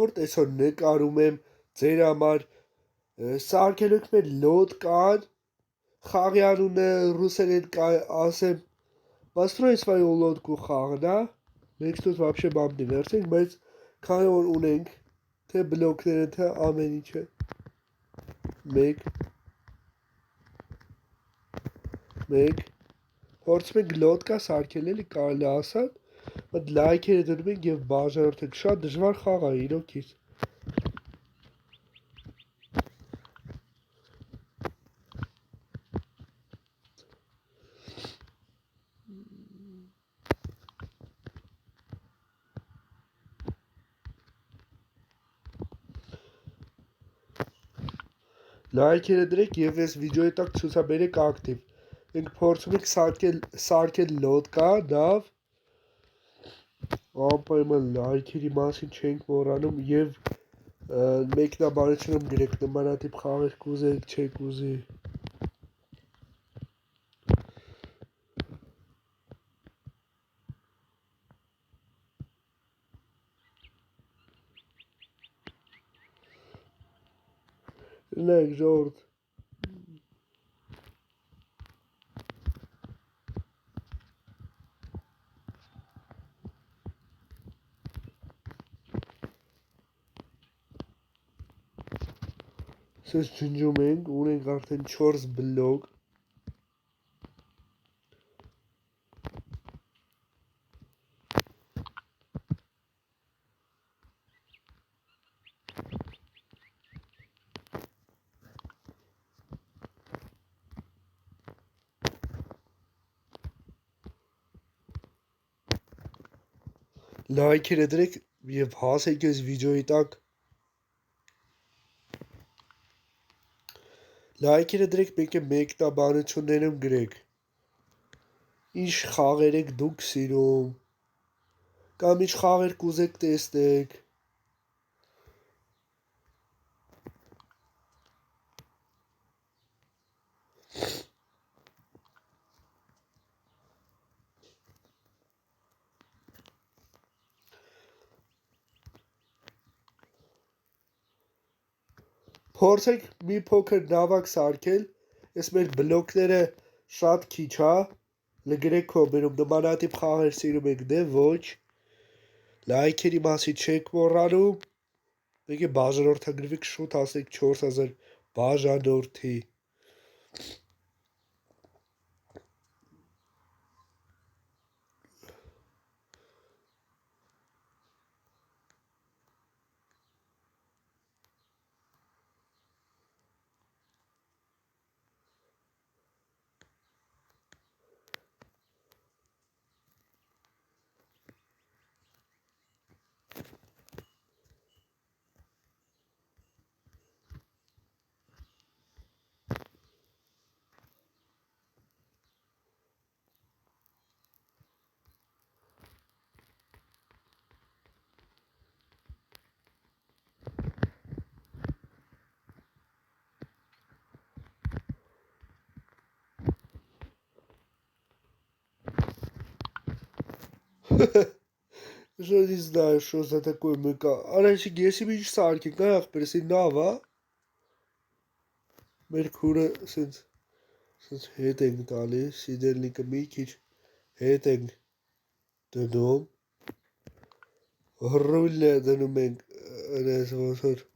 որ տեսօր նկարում եմ ձեր համար սարքել եք մեր լոտ կան խաղի անունը ռուսերեն ասեմ Построить свою лодку խաղն է մենք тут вообще բամ դիվերսենք բայց քանի որ ունենք թե բլոկները թե ամեն ինչը 1 փորձում ենք լոդկա սարքել էլի կարելի ասած բայց լայքերը դնում ենք եւ բաժանորդենք շատ դժվար խաղ է իրոքից լայքերը դրեք եւ այս վիդեոյի տակ ցուցաբերեք ակտիվ մենք փորձում ենք սարքել լոդկա դավ անպայման լայքերի մասին չենք մոռանում եւ մեկնաբանությունում գրեք նմանատիպ խաղեր կուզեք չեք ուզի Լեք ժողովուրդ Սենց ջնջում ենք ունենք արդեն 4 բլոկ լայքերը դրեք եւ հասեք այս վիդեոյի տակ լայքերը դրեք մեկ է մեկնաբանություններում գրեք ինչ խաղեր եք դուք սիրում կամ ինչ խաղեր կուզեք տեսնեք Փորձեք մի փոքր նավակ սարքել, այս մեր բլոկները շատ քիչ է, լգրեք կոմերում նմանատիպ խաղեր սիրում եք դե ոչ, լայքերի մասին չեք մոռանում, մեկ է բաժանորդագրվեք շուտ հասեք 4000 բաժանորդի Что не знаю, что за такой МК. А раньше если бы сарки, как пресинава. Merkure sind heading tali, siderlinke mikic, heading de dom. Rulle de noeming, en zo soort.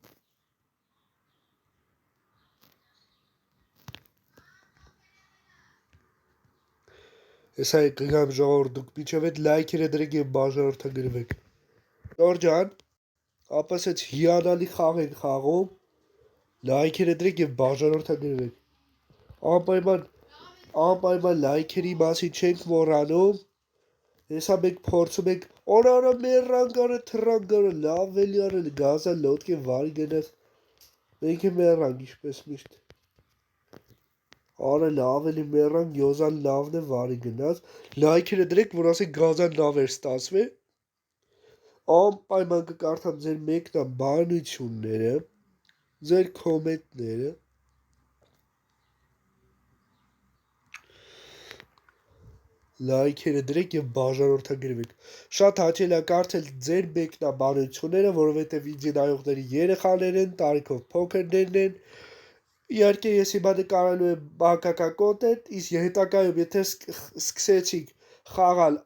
Sai qigam ժողովուրդ միջավետ լայքերը դրեք եւ բաժանորդագրվեք։ Ջորջան, ապասեց հիանալի խաղ ենք խաղում։ Լայքերը դրեք եւ բաժանորդագրվեք։ Անպայման լայքերի մասին չենք մոռանում։ Հեսա մենք փորձում ենք օրա մեռան թռան լավ էլի արել գազա լոդկե վարի գնաց։ Մենք մեռանք ինչպես միշտ։ Արա լավ էլի մեռան գյոզան լավն է վարի գնաց լայքերը դրեք որ ասեք գազան լավ էր ստացվել անպայման կկարդամ ձեր մեկնաբանությունները ձեր կոմենտները լայքերը դրեք եւ բաժանորդագրվեք։ Շատ հաճելի է կարդալ ձեր մեկնաբանությունները, որովհետեւ ինձ նայողների երեխաներ են, տարիքով փոքրներն են։ Իհարկե ես հիմա նկարելու եմ բակակա կոնտենտ, իսկ հետագայում եթե սկսեցիք խաղալ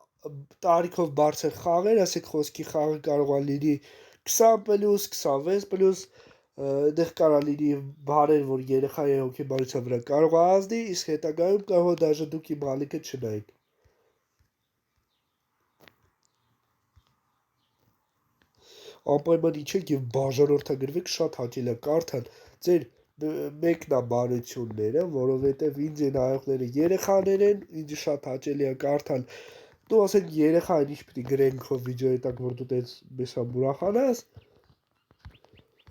տարիքով բարձր խաղեր, ասեք խոսքի խաղը կարող է լինի 20+, 26+, դեղ կարա լինի բարեր, որ երեխայի հոգեբանության վրա կարող է ազդի, իսկ հետագայում կարող է դաժե դուք իմ ալիքը չնայեք։ Անպայման իջեք եւ բաժանորդագրվեք, շատ հաճելի է կարդալ ձեր մեկնաբանությունները, որովհետեւ ինձ նայողները երեխաներ են, ինձ շատ հաճելի է կարդալ։ Դու ասենք երեխային ինչ պիտի գրեն քո վիդեոյի տակ, որ դու տես բեսամ ուրախանաս։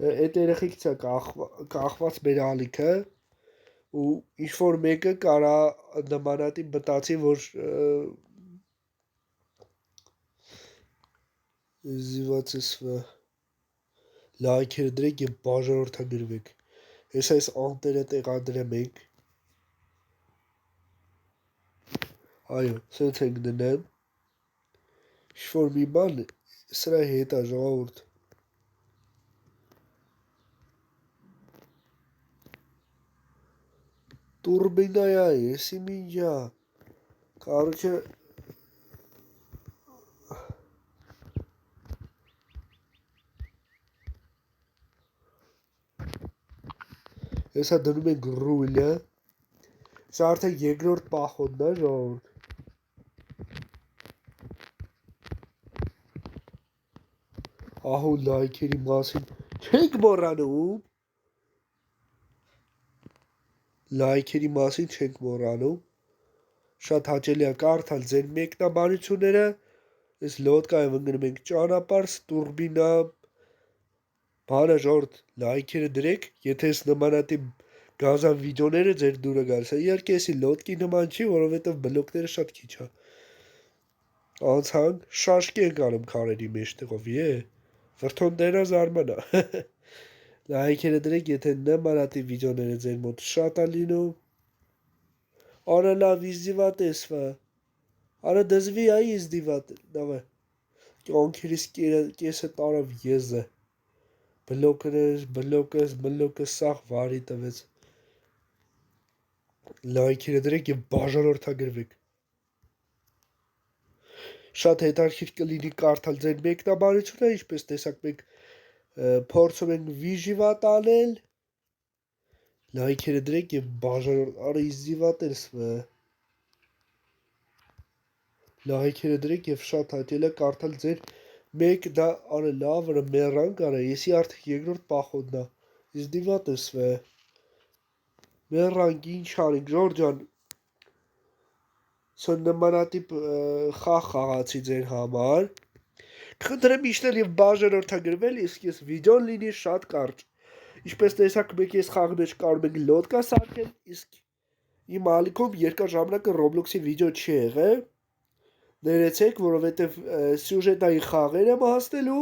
Այդ երեխեքից է կախված մեր ալիքը ու ինչ որ մեկը կարա նմանատիպ մտածի, որ զիվացսվ լայքերը դրեք եւ բաժանորդագրվեք։ Ես այս անտերը տեղադրեմ ենք։ Այո, սենց ենք դնեմ։ Ինչ-որ մի բան սրա հետ է ժողովուրդ։ Турбиная, если меня. Короче, հեսա դնում ենք ռուլը, սա արդեն երկրորդ պախոդն է ժողովուրդ։ Ահու լայքերի մասին չենք մոռանում, շատ հաճելի է կարդալ ձեր մեկնաբանությունները, այս լոդկայով ընկնում ենք ճանապարհ, տուրբինա, բանը ժողովուրդ լայքերը դրեք, եթե այս նմանատիպ գազան վիդեոները ձեր դուրը գալիս է, իհարկե էսի լոդկի նման չի, որովհետև բլոկները շատ քիչ է։ Անցանք, շաշկի ենք անում քարերի մեջտեղով, վրդոն դերա զարմանա։ Լայքերը դրեք, եթե նմանատիպ վիդեոները ձեր մոտ շատ է լինում։ Արա լավ իզդիվատեսվա, արա դզվի այ իզդիվատ, դավայ, կյանքերիս կեսը տարավ եզը, բլոկը սաղ վարի տվեց, լայքերը դրեք և բաժանորդագրվեք, շատ հետարքիր կլինի կարդալ ձեր մեկնաբանությունը, ինչպես տեսակ մենք փորձում ենք վիժիվատ անել, լայքերը դրեք և բաժանորդ, արա իզդիվատեսվա, լայքերը դրեք և շատ հաճելի է կարդալ ձեր մեկ դա արա լավ վրա մեռան կարա, եսի արդեն երկրորդ պախոդն է, իզդիվատեսվա, մեռանք ինչ անենք, ժորջան, սոն նմանատիպ խաղ խաղացի ձեր համար, կխնդրեմ իշնել և բաժանորդագրվել, իսկ ես վիդեոն լինի շատ կարճ, ինչպես տեսակ մեկ ես խաղի մեջ կարող ենք լոդկա սարքել, իսկ իմ ալիքում երկար ժամանակը Roblox-ի վիդեո չի եղել, ներեցեք, որովհետև սյուժետային խաղեր եմ հասնելու,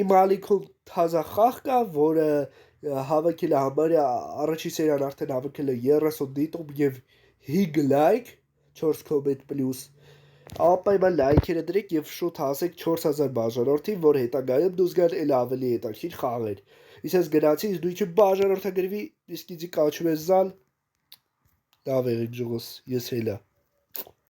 իմ ալիքում թազա խաղ կա, որը հավաքել է համարյա առաջի սերիան արդեն հավաքել է 30 դիտում և 5 լայք, 4 կոմենտ պլյուս, անպայման լայքերը դրեք և շուտ հասեք 4000 բաժանորդին, որ հետագայում դուզ գան էլ ավելի հետաքրքիր խաղեր, իսկ ես գնացի, դու իչը բաժանորդագրվի, իսկ իձի կաչում ես զալ, լավ եղիք ժողոս, ես հելա։